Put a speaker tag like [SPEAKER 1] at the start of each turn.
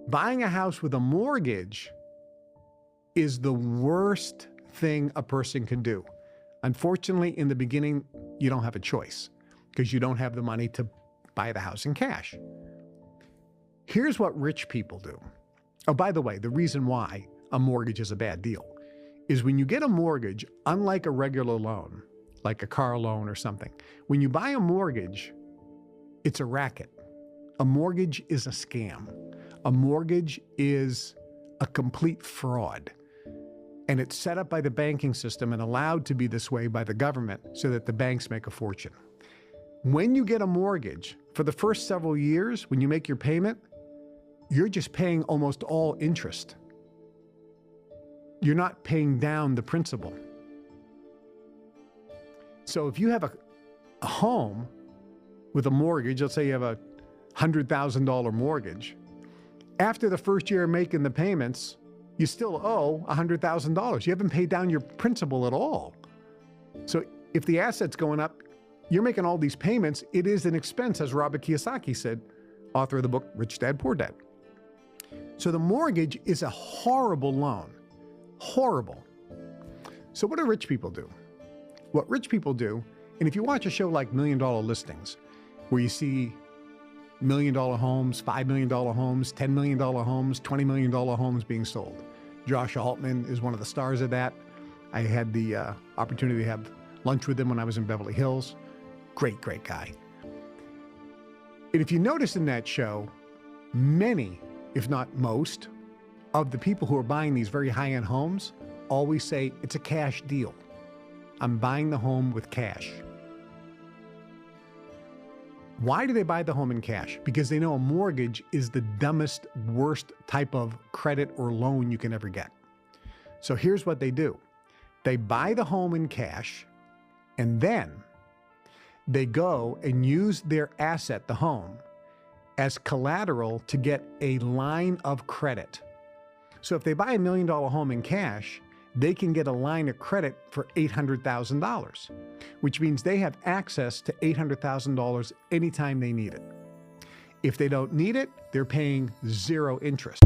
[SPEAKER 1] Buying a house with a mortgage is the worst thing a person can do. Unfortunately, in the beginning, you don't have a choice because you don't have the money to buy the house in cash. Here's what rich people do. Oh, by the way, the reason why a mortgage is a bad deal is when you get a mortgage, unlike a regular loan, like a car loan or something, when you buy a mortgage, it's a racket. A mortgage is a scam. A mortgage is a complete fraud. And it's set up by the banking system and allowed to be this way by the government so that the banks make a fortune. When you get a mortgage, for the first several years, when you make your payment, you're just paying almost all interest. You're not paying down the principal. So if you have a home with a mortgage, let's say you have a $100,000 mortgage, after the first year of making the payments, you still owe $100,000. You haven't paid down your principal at all. So if the asset's going up, you're making all these payments. It is an expense, as Robert Kiyosaki said, author of the book, Rich Dad, Poor Dad. So the mortgage is a horrible loan. Horrible. So what do rich people do? What rich people do, and if you watch a show like $1 Million Listings, where you see $1 million homes, $5 million homes, $10 million homes, $20 million homes being sold. Josh Altman is one of the stars of that. I had the opportunity to have lunch with him when I was in Beverly Hills. Great, great guy. And if you notice in that show, many, if not most, of the people who are buying these very high-end homes always say, it's a cash deal. I'm buying the home with cash. Why do they buy the home in cash? Because they know a mortgage is the dumbest, worst type of credit or loan you can ever get. So here's what they do. They buy the home in cash, and then they go and use their asset, the home, as collateral to get a line of credit. So if they buy $1 million home in cash, they can get a line of credit for $800,000, which means they have access to $800,000 anytime they need it. If they don't need it, they're paying 0 interest.